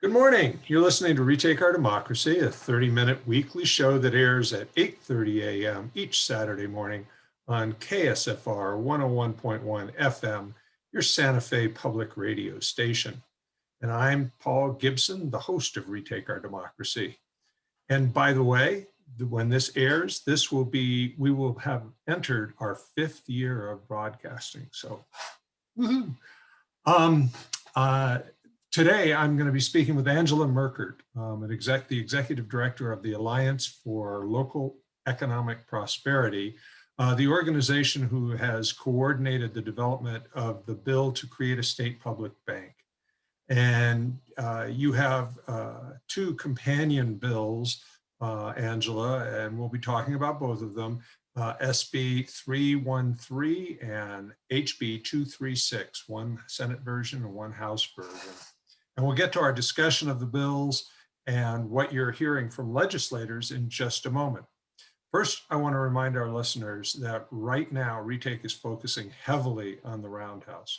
Good morning. You're listening to Retake Our Democracy, a 30-minute weekly show that airs at 8:30 a.m. each Saturday morning on KSFR 101.1 FM, your Santa Fe public radio station. And I'm Paul Gibson, the host of Retake Our Democracy. And by the way, when this airs, we will have entered our 5th year of broadcasting. So, woohoo. Today, I'm going to be speaking with Angela Merkert, the Executive Director of the Alliance for Local Economic Prosperity, the organization who has coordinated the development of the bill to create a state public bank. And you have two companion bills, Angela, and we'll be talking about both of them. SB 313 and HB 236, one Senate version and one House version. And we'll get to our discussion of the bills and what you're hearing from legislators in just a moment. First, I want to remind our listeners that right now, Retake is focusing heavily on the Roundhouse.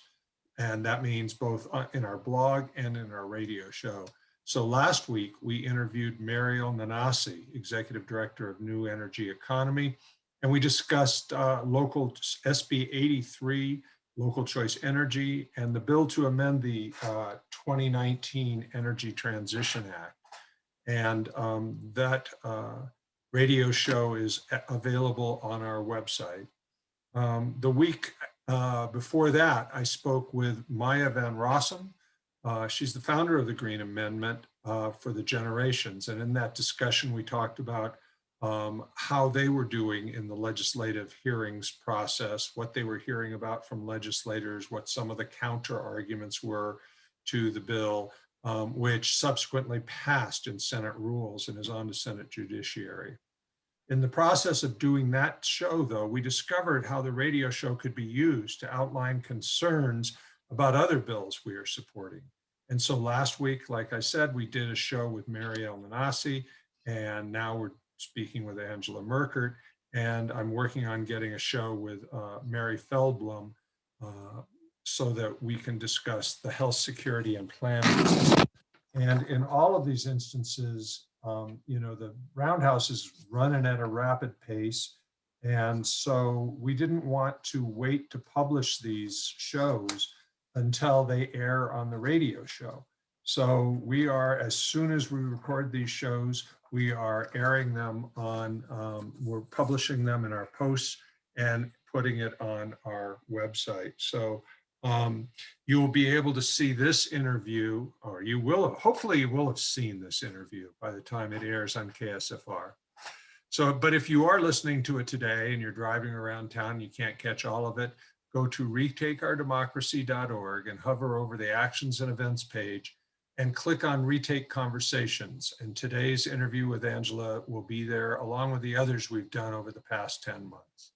And that means both in our blog and in our radio show. So last week, we interviewed Mariel Nanasi, Executive Director of New Energy Economy, and we discussed local SB 83, Local Choice Energy, and the bill to amend the 2019 Energy Transition Act. And that radio show is available on our website. The week before that, I spoke with Maya Van Rossum. She's the founder of the Green Amendment for the Generations. And in that discussion, we talked about how they were doing in the legislative hearings process, what they were hearing about from legislators, what some of the counter arguments were to the bill, which subsequently passed in Senate rules and is on to Senate Judiciary. In the process of doing that show, though, we discovered how the radio show could be used to outline concerns about other bills we are supporting. And so last week, like I said, we did a show with Mariel Nanasi, and now we're speaking with Angela Merkert, and I'm working on getting a show with Mary Feldblum so that we can discuss the health security and planning. And in all of these instances, the Roundhouse is running at a rapid pace. And so we didn't want to wait to publish these shows until they air on the radio show. So we are, as soon as we record these shows, we are airing them on, we're publishing them in our posts and putting it on our website. So you will be able to see this interview, or you will have, hopefully you will have seen this interview by the time it airs on KSFR. So, but if you are listening to it today and you're driving around town, you can't catch all of it, go to retakeourdemocracy.org and hover over the Actions and Events page and click on Retake Conversations. And today's interview with Angela will be there along with the others we've done over the past 10 months.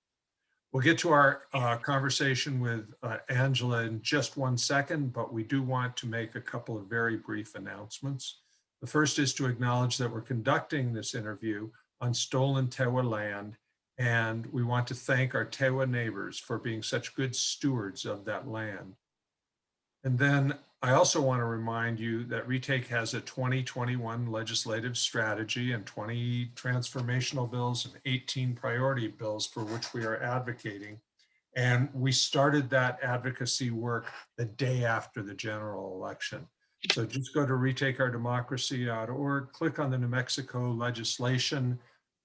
We'll get to our conversation with Angela in just one second, but we do want to make a couple of very brief announcements. The first is to acknowledge that we're conducting this interview on stolen Tewa land, and we want to thank our Tewa neighbors for being such good stewards of that land. And then I also want to remind you that Retake has a 2021 legislative strategy and 20 transformational bills and 18 priority bills for which we are advocating. And we started that advocacy work the day after the general election. So just go to retakeourdemocracy.org, click on the New Mexico legislation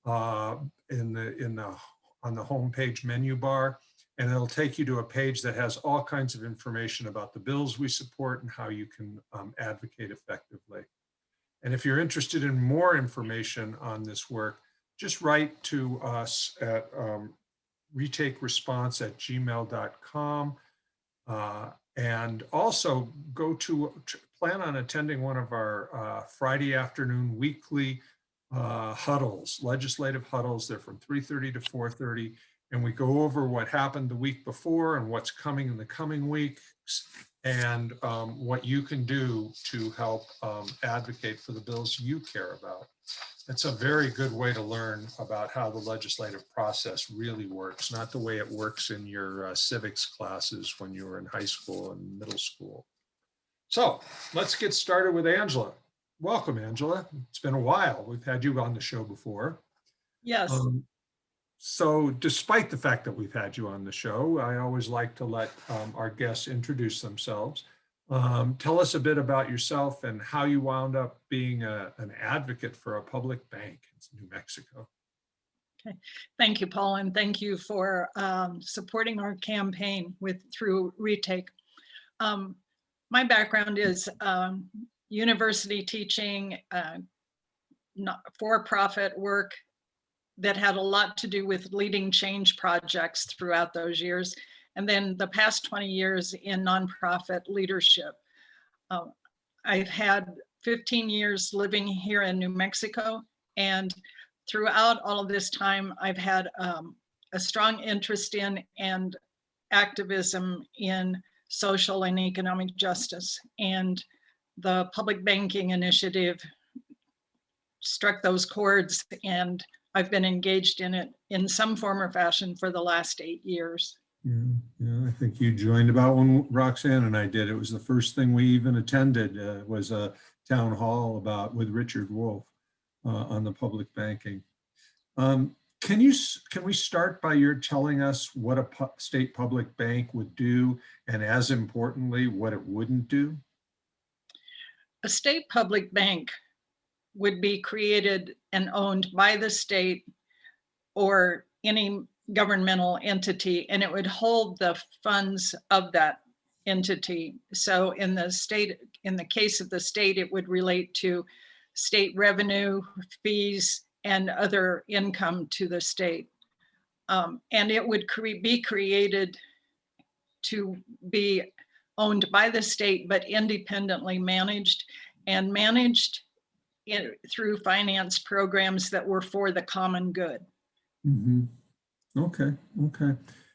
on the homepage menu bar, and it'll take you to a page that has all kinds of information about the bills we support and how you can advocate effectively. And if you're interested in more information on this work, just write to us at retakeresponse@gmail.com. And also plan on attending one of our Friday afternoon weekly huddles, legislative huddles. They're from 3:30 to 4:30. And we go over what happened the week before and what's coming in the coming weeks and what you can do to help advocate for the bills you care about. It's a very good way to learn about how the legislative process really works, not the way it works in your civics classes when you were in high school and middle school. So let's get started with Angela. Welcome, Angela. It's been a while. We've had you on the show before. Yes. Um, so despite the fact that we've had you on the show, I always like to let our guests introduce themselves. Tell us a bit about yourself and how you wound up being an advocate for a public bank in New Mexico. Okay. Thank you, Paul, and thank you for supporting our campaign through Retake. My background is university teaching, for-profit work that had a lot to do with leading change projects throughout those years. And then the past 20 years in nonprofit leadership. I've had 15 years living here in New Mexico, and throughout all of this time, I've had a strong interest in and activism in social and economic justice. And the public banking initiative struck those chords, and I've been engaged in it in some form or fashion for the last 8 years. Yeah, I think you joined about when Roxanne and I did. It was the first thing we even attended was a town hall with Richard Wolf on the public banking. Can we start by your telling us what a state public bank would do, and as importantly, what it wouldn't do? A state public bank would be created and owned by the state or any governmental entity, and it would hold the funds of that entity. So in the case of the state, it would relate to state revenue, fees, and other income to the state. And it would be created to be owned by the state, but independently managed, and managed through finance programs that were for the common good. Mm-hmm. Okay.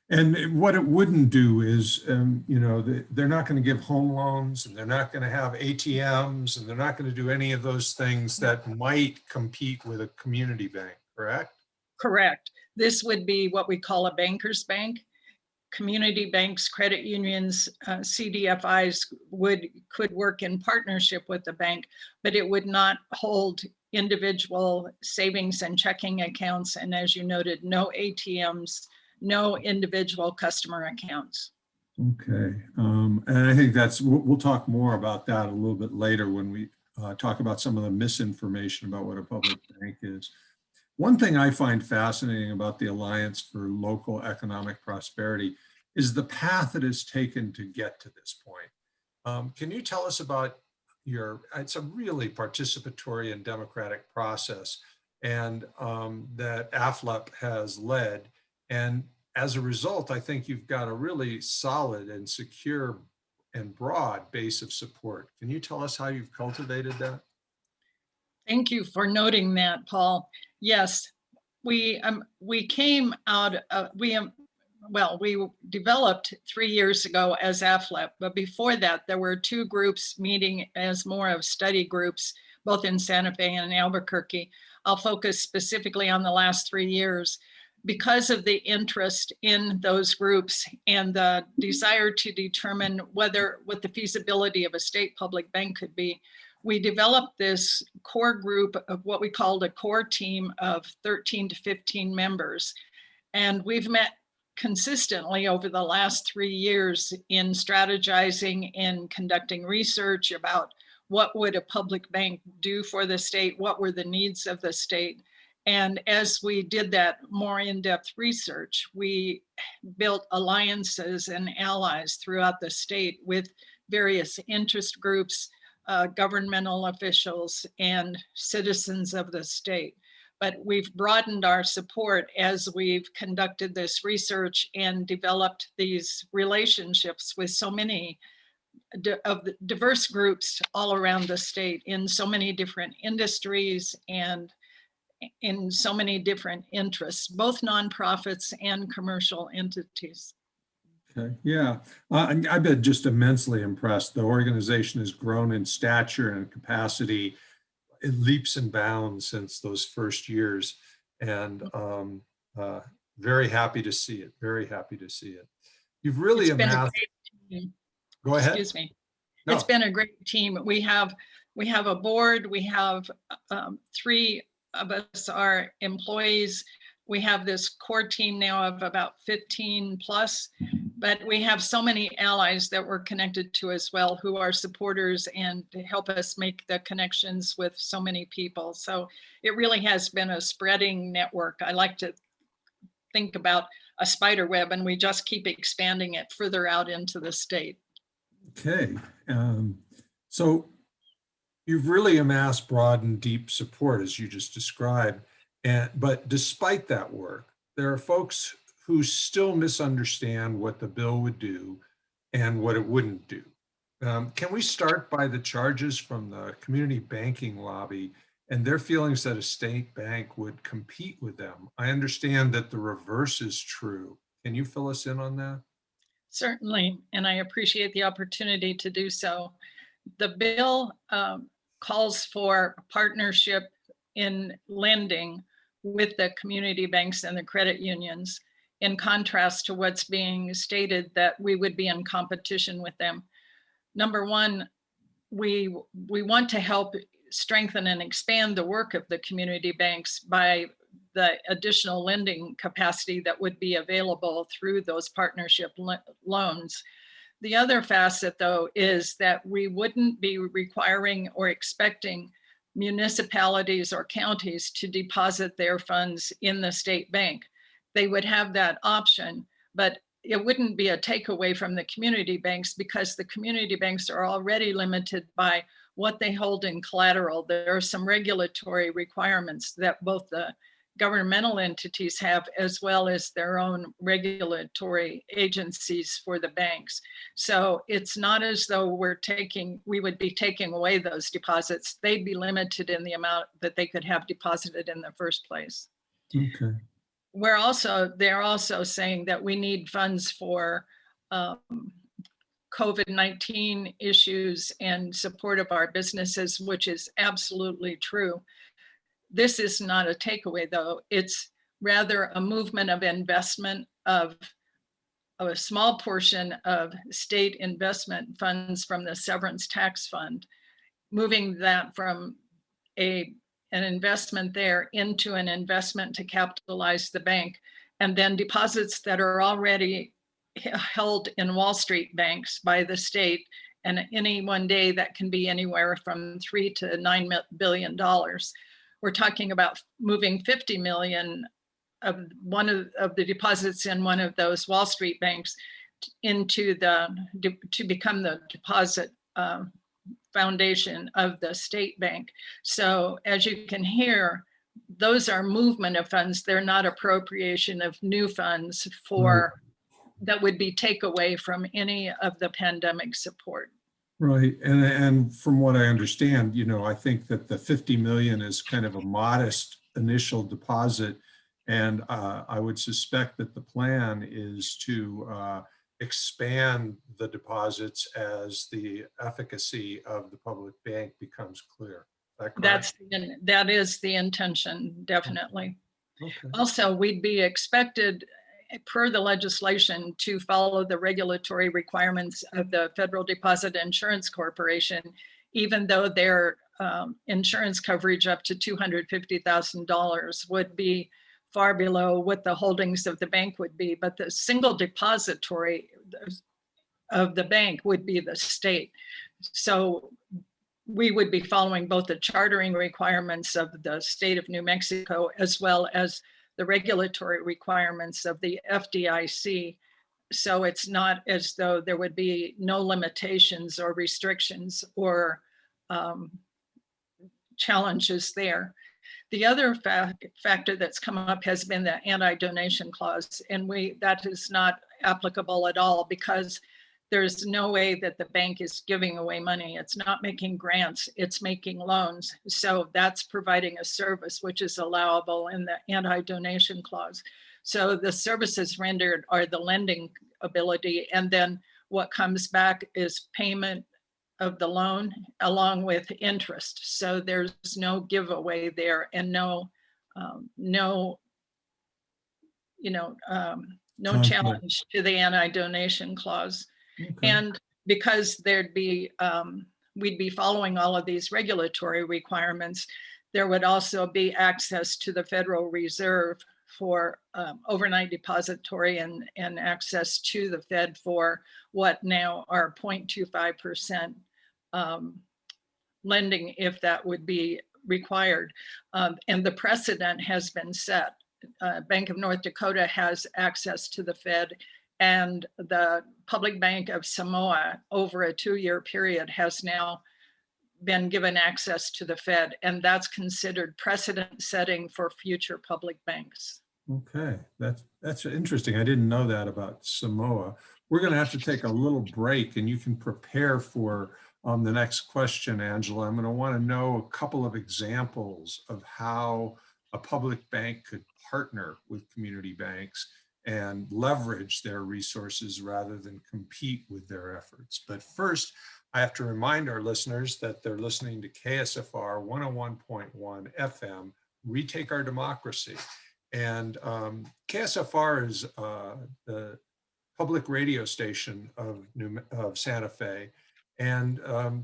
And what it wouldn't do is, they're not going to give home loans, and they're not going to have ATMs, and they're not going to do any of those things that might compete with a community bank, correct? Correct. This would be what we call a banker's bank. Community banks, credit unions, CDFIs could work in partnership with the bank, but it would not hold individual savings and checking accounts. And as you noted, no ATMs, no individual customer accounts. Okay. And I think we'll talk more about that a little bit later when we talk about some of the misinformation about what a public bank is. One thing I find fascinating about the Alliance for Local Economic Prosperity is the path it has taken to get to this point. Can you tell us about it's a really participatory and democratic process, and that AFLEP has led. And as a result, I think you've got a really solid and secure and broad base of support. Can you tell us how you've cultivated that? Thank you for noting that, Paul. Yes, we came out, we developed 3 years ago as AFLEP, but before that, there were 2 groups meeting as more of study groups, both in Santa Fe and in Albuquerque. I'll focus specifically on the last 3 years. Because of the interest in those groups and the desire to determine what the feasibility of a state public bank could be, we developed this core group of what we called a core team of 13 to 15 members. And we've met consistently over the last 3 years in strategizing and conducting research about what would a public bank do for the state, what were the needs of the state. And as we did that more in-depth research, we built alliances and allies throughout the state with various interest groups, governmental officials, and citizens of the state. But we've broadened our support as we've conducted this research and developed these relationships with so many of the diverse groups all around the state in so many different industries and in so many different interests, both nonprofits and commercial entities. Okay, yeah, I've been just immensely impressed. The organization has grown in stature and capacity in leaps and bounds since those first years, and very happy to see it. Very happy to see it. You've really amassed. Go ahead. Excuse me. No. It's been a great team. We have We have a board. We have 3 of us are employees. We have this core team now of about 15 plus, but we have so many allies that we're connected to as well, who are supporters and help us make the connections with so many people. So it really has been a spreading network. I like to think about a spider web, and we just keep expanding it further out into the state. Okay. So you've really amassed broad and deep support, as you just described. But despite that work, there are folks who still misunderstand what the bill would do and what it wouldn't do. Can we start by the charges from the community banking lobby and their feelings that a state bank would compete with them? I understand that the reverse is true. Can you fill us in on that? Certainly, and I appreciate the opportunity to do so. The bill calls for partnership in lending with the community banks and the credit unions, in contrast to what's being stated that we would be in competition with them. Number one, we want to help strengthen and expand the work of the community banks by the additional lending capacity that would be available through those partnership loans. The other facet, though, is that we wouldn't be requiring or expecting municipalities or counties to deposit their funds in the state bank. They would have that option, but it wouldn't be a takeaway from the community banks, because the community banks are already limited by what they hold in collateral. There are some regulatory requirements that both the governmental entities have, as well as their own regulatory agencies for the banks. So it's not as though we would be taking away those deposits. They'd be limited in the amount that they could have deposited in the first place. Okay. They're also saying that we need funds for COVID-19 issues and support of our businesses, which is absolutely true. This is not a takeaway, though. It's rather a movement of investment of a small portion of state investment funds from the severance tax fund, moving that from an investment there into an investment to capitalize the bank, and then deposits that are already held in Wall Street banks by the state. And any one day that can be anywhere from $3 to $9 billion. We're talking about moving 50 million of one of the deposits in one of those Wall Street banks to become the deposit foundation of the state bank. So as you can hear, those are movement of funds. They're not appropriation of new funds that would be takeaway from any of the pandemic support. Right. And from what I understand, I think that the 50 million is kind of a modest initial deposit. And I would suspect that the plan is to expand the deposits as the efficacy of the public bank becomes clear. That is the intention, definitely. Okay. Also, we'd be expected, per the legislation, to follow the regulatory requirements of the Federal Deposit Insurance Corporation, even though their insurance coverage up to $250,000 would be far below what the holdings of the bank would be. But the single depository of the bank would be the state. So we would be following both the chartering requirements of the state of New Mexico, as well as the regulatory requirements of the FDIC. So it's not as though there would be no limitations or restrictions or challenges there. The other factor that's come up has been the anti-donation clause, and that is not applicable at all, because there's no way that the bank is giving away money. It's not making grants, it's making loans. So that's providing a service which is allowable in the anti-donation clause. So the services rendered are the lending ability, and then what comes back is payment of the loan along with interest. So there's no giveaway there, and no challenge to the anti-donation clause. Okay. And because there'd be we'd be following all of these regulatory requirements, there would also be access to the Federal Reserve for overnight depository and access to the Fed for what now are 0.25% lending, if that would be required. And the precedent has been set. Bank of North Dakota has access to the Fed, and the Public Bank of Samoa over a 2-year period has now been given access to the Fed, and that's considered precedent setting for future public banks. Okay, that's interesting. I didn't know that about Samoa. We're going to have to take a little break, and you can prepare for the next question, Angela. I'm going to want to know a couple of examples of how a public bank could partner with community banks and leverage their resources rather than compete with their efforts. But first, I have to remind our listeners that they're listening to KSFR 101.1 FM, Retake Our Democracy. And KSFR is the public radio station of Santa Fe, and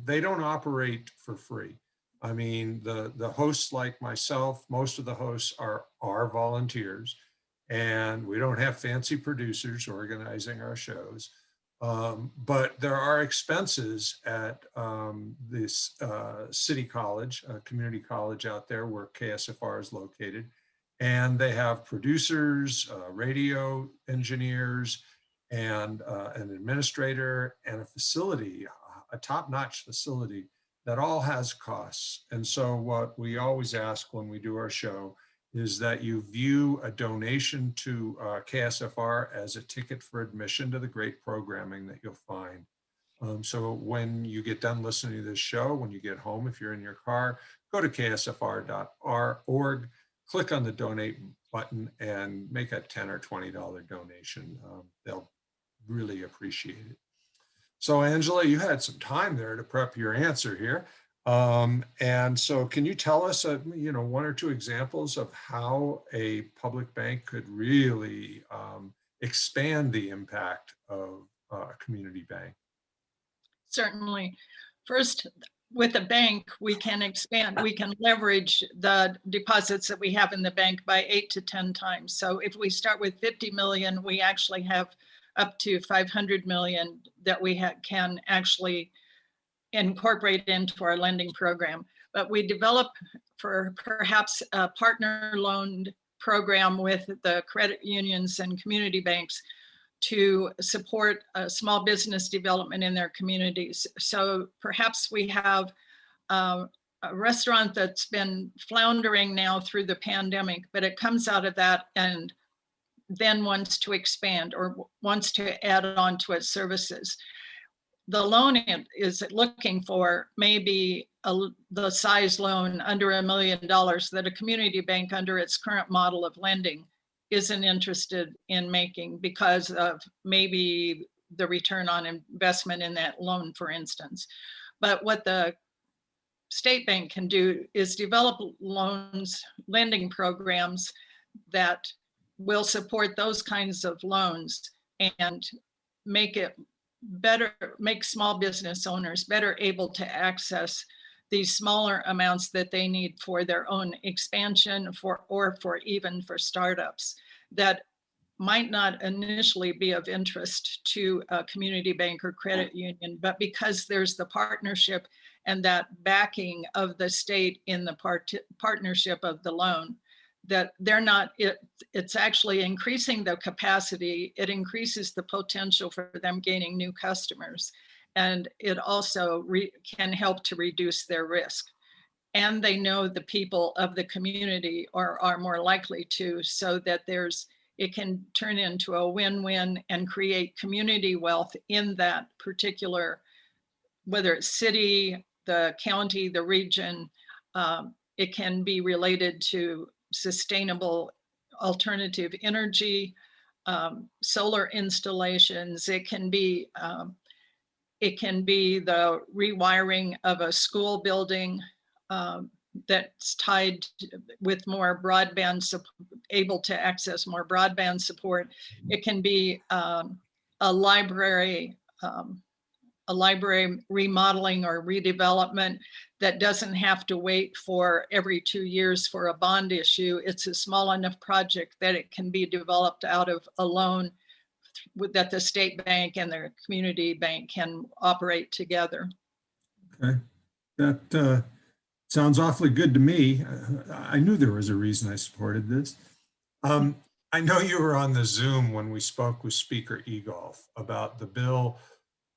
they don't operate for free. I mean, the hosts like myself, most of the hosts are volunteers, and we don't have fancy producers organizing our shows. But there are expenses at this city college, community college out there where KSFR is located. And they have producers, radio engineers, and an administrator, and a facility, a top-notch facility that all has costs. And so what we always ask when we do our show is that you view a donation to KSFR as a ticket for admission to the great programming that you'll find. So when you get done listening to this show, when you get home, if you're in your car, go to ksfr.org, click on the donate button and make a $10 or $20 donation. They'll really appreciate it. So Angela, you had some time there to prep your answer here. And so can you tell us, 1 or 2 examples of how a public bank could really expand the impact of a community bank? Certainly. First, with a bank, we can expand, we can leverage the deposits that we have in the bank by 8 to 10 times. So if we start with 50 million, we actually have up to 500 million that we can actually incorporate into our lending program. But we develop for perhaps a partner loan program with the credit unions and community banks to support small business development in their communities. So perhaps we have a restaurant that's been floundering now through the pandemic, but it comes out of that and then wants to expand or wants to add on to its services. The loan it is looking for maybe the size loan under $1 million that a community bank under its current model of lending isn't interested in making because of maybe the return on investment in that loan, for instance. But what the state bank can do is develop loans, lending programs that will support those kinds of loans and make it better, make small business owners better able to access these smaller amounts that they need for their own expansion or even for startups that might not initially be of interest to a community bank or credit union, but because there's the partnership and that backing of the state in the partnership of the loan, that they're not, it's actually increasing the capacity, it increases the potential for them gaining new customers, and it also can help to reduce their risk. And they know the people of the community are more likely to, so that it can turn into a win-win and create community wealth in that particular, whether it's city, the county, the region. It can be related to sustainable alternative energy, solar installations. It can be the rewiring of a school building that's tied with more broadband, able to access more broadband support. It can be a library a library remodeling or redevelopment that doesn't have to wait for every 2 years for a bond issue. It's a small enough project that it can be developed out of a loan that the state bank and the community bank can operate together. Okay, that sounds awfully good to me. I knew there was a reason I supported this. I know you were on the Zoom when we spoke with Speaker Egolf about the bill,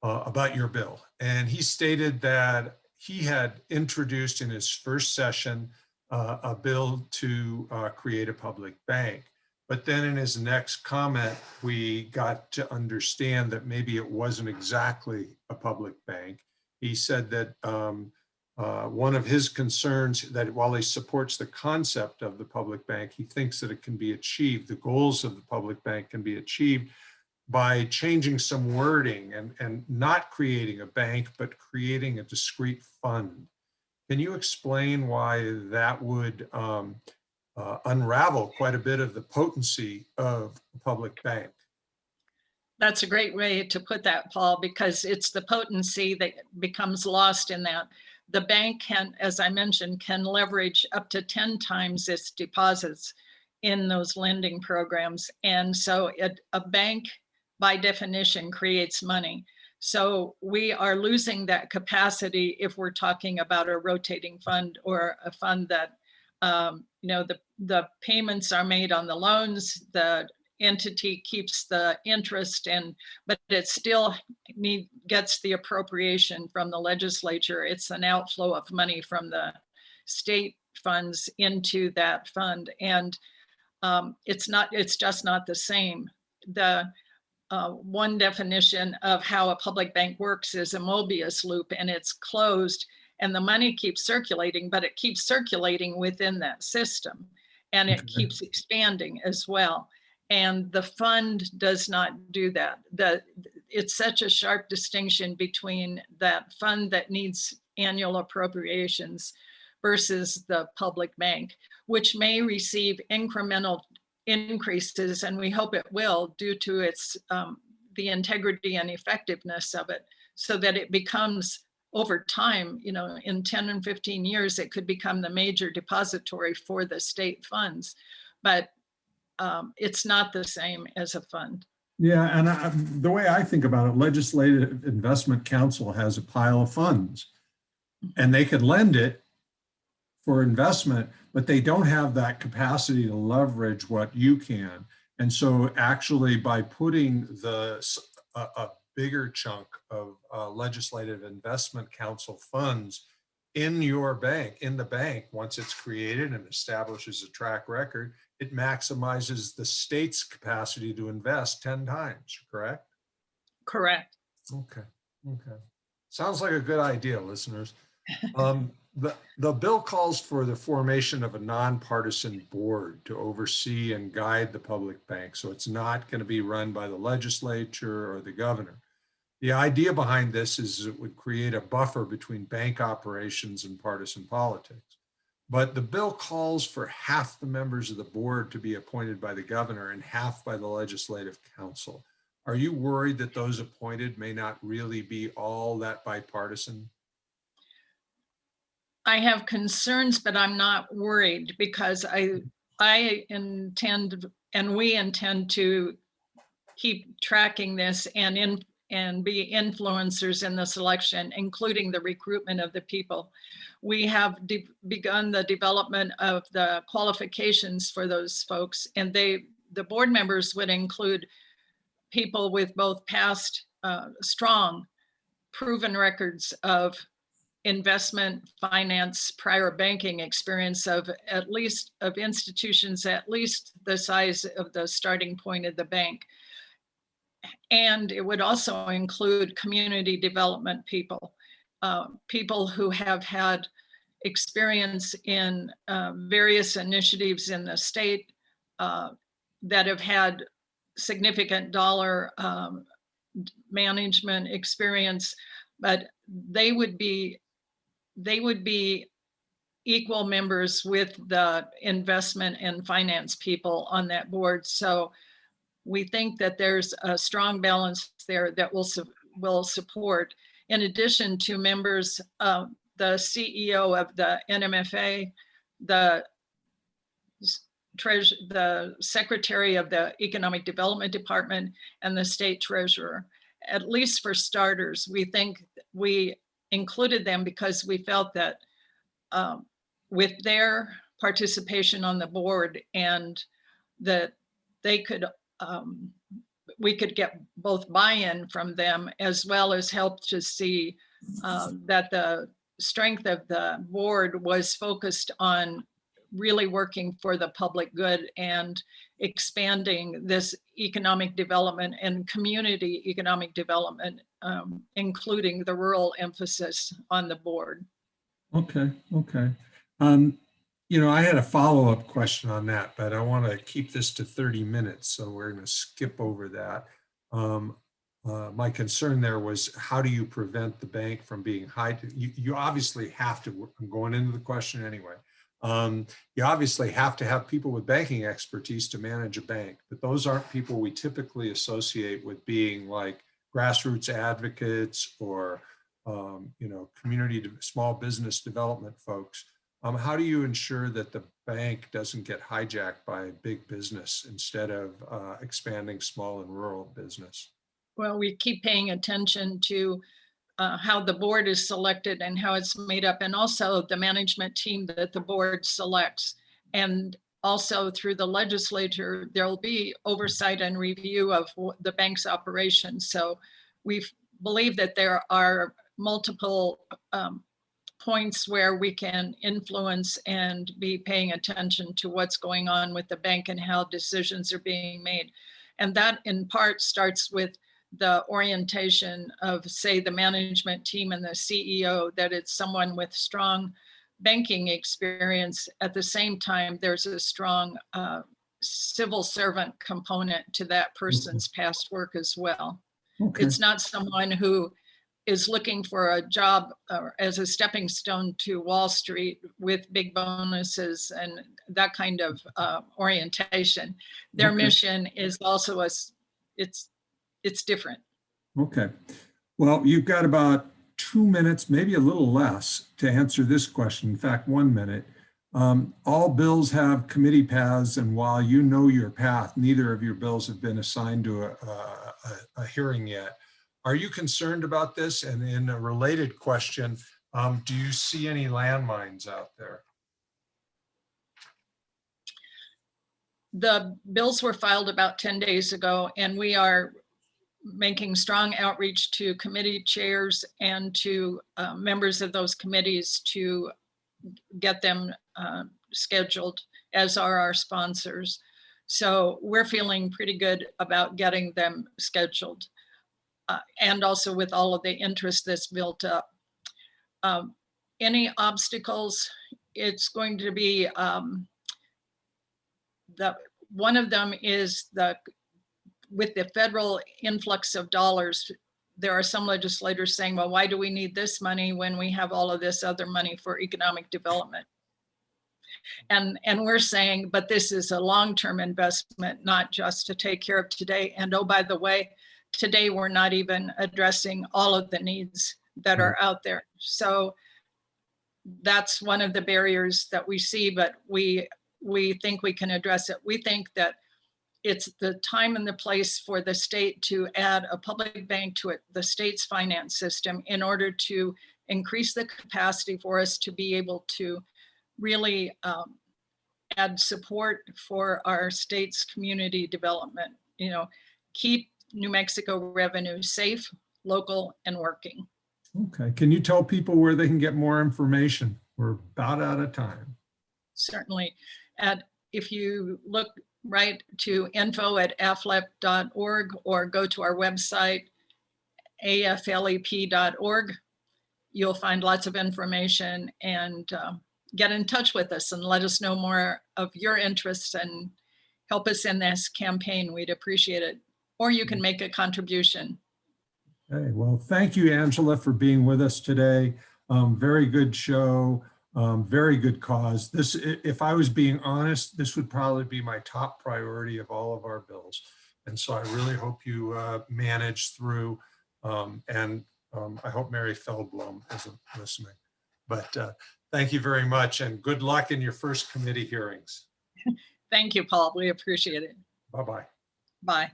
about your bill. And he stated that he had introduced in his first session a bill to create a public bank. But then in his next comment, we got to understand that maybe it wasn't exactly a public bank. He said that one of his concerns, that while he supports the concept of the public bank, he thinks that it can be achieved, the goals of the public bank can be achieved by changing some wording and not creating a bank, but creating a discrete fund. Can you explain why that would unravel quite a bit of the potency of a public bank? That's a great way to put that, Paul, because it's the potency that becomes lost in that. The bank can, as I mentioned, can leverage up to 10 times its deposits in those lending programs. And so a bank, by definition, creates money. So we are losing that capacity if we're talking about a rotating fund or a fund that, the payments are made on the loans, the entity keeps the interest, but it still gets the appropriation from the legislature. It's an outflow of money from the state funds into that fund. And it's just not the same. The one definition of how a public bank works is a Mobius loop, and it's closed and the money keeps circulating, but it keeps circulating within that system and it keeps expanding as well. And the fund does not do that. It's such a sharp distinction between that fund that needs annual appropriations versus the public bank, which may receive incremental increases, and we hope it will, due to its the integrity and effectiveness of it, so that it becomes, over time, in 10 and 15 years, it could become the major depository for the state funds. But it's not the same as a fund. Yeah, and the way I think about it, Legislative Investment Council has a pile of funds and they could lend it for investment, but they don't have that capacity to leverage what you can. And so actually by putting a bigger chunk of Legislative Investment Council funds in your bank, in the bank, once it's created and establishes a track record, it maximizes the state's capacity to invest 10 times, correct? Correct. Okay. Sounds like a good idea, listeners. The bill calls for the formation of a nonpartisan board to oversee and guide the public bank. So it's not going to be run by the legislature or the governor. The idea behind this is it would create a buffer between bank operations and partisan politics. But the bill calls for half the members of the board to be appointed by the governor and half by the Legislative Council. Are you worried that those appointed may not really be all that bipartisan? I have concerns, but I'm not worried, because I intend, and we intend to keep tracking this and be influencers in the selection, including the recruitment of the people. We have begun the development of the qualifications for those folks, and the board members would include people with both past strong, proven records of investment, finance, prior banking experience of institutions at least the size of the starting point of the bank. And it would also include community development people, people who have had experience in various initiatives in the state that have had significant dollar management experience, but they would be equal members with the investment and finance people on that board. So we think that there's a strong balance there that will support. in addition to members of the CEO of the NMFA, the the Secretary of the Economic Development Department, and the State Treasurer. At least for starters, we think we included them because we felt that with their participation on the board and that they could, we could get both buy-in from them as well as help to see that the strength of the board was focused on really working for the public good and expanding this economic development and community economic development, including the rural emphasis on the board. Okay, okay. You know, I had a follow-up question on that, but I want to keep this to 30 minutes, so we're going to skip over that. My concern there was, how do you prevent the bank from being you obviously have to, I'm going into the question anyway. You obviously have to have people with banking expertise to manage a bank, but those aren't people we typically associate with being like grassroots advocates or, you know, small business development folks. How do you ensure that the bank doesn't get hijacked by big business instead of expanding small and rural business? Well, we keep paying attention to how the board is selected and how it's made up, and also the management team that the board selects. And also through the legislature, there will be oversight and review of the bank's operations. So we believe that there are multiple points where we can influence and be paying attention to what's going on with the bank and how decisions are being made. And that in part starts with the orientation of, say, the management team and the CEO, that it's someone with strong banking experience. At the same time, there's a strong civil servant component to that person's past work as well. Okay. It's not someone who is looking for a job as a stepping stone to Wall Street with big bonuses and that kind of orientation. Their mission is also it's different. Okay. Well, you've got about 2 minutes, maybe a little less, to answer this question. In fact, 1 minute. All bills have committee paths, and while you know your path, neither of your bills have been assigned to a hearing yet. Are you concerned about this? And in a related question, do you see any landmines out there? The bills were filed about 10 days ago, and we are making strong outreach to committee chairs and to members of those committees to get them scheduled, as are our sponsors. So we're feeling pretty good about getting them scheduled. And also with all of the interest that's built up. Any obstacles, it's going to be, one of them is with the federal influx of dollars, there are some legislators saying, well, why do we need this money when we have all of this other money for economic development? And we're saying, but this is a long-term investment, not just to take care of today. And oh, by the way, today we're not even addressing all of the needs that are out there. So that's one of the barriers that we see, but we think we can address it. We think that it's the time and the place for the state to add a public bank to the state's finance system in order to increase the capacity for us to be able to really add support for our state's community development, you know, keep New Mexico revenue safe, local, and working. Okay. Can you tell people where they can get more information? We're about out of time. Certainly. If you look right to info@aflep.org or go to our website, aflep.org, you'll find lots of information, and get in touch with us and let us know more of your interests and help us in this campaign. We'd appreciate it. Or you can make a contribution. Okay, well, thank you, Angela, for being with us today. Very good show, very good cause. This, if I was being honest, this would probably be my top priority of all of our bills. And so I really hope you manage through and I hope Mary Feldblum isn't listening. But thank you very much and good luck in your first committee hearings. Thank you, Paul. We appreciate it. Bye-bye. Bye.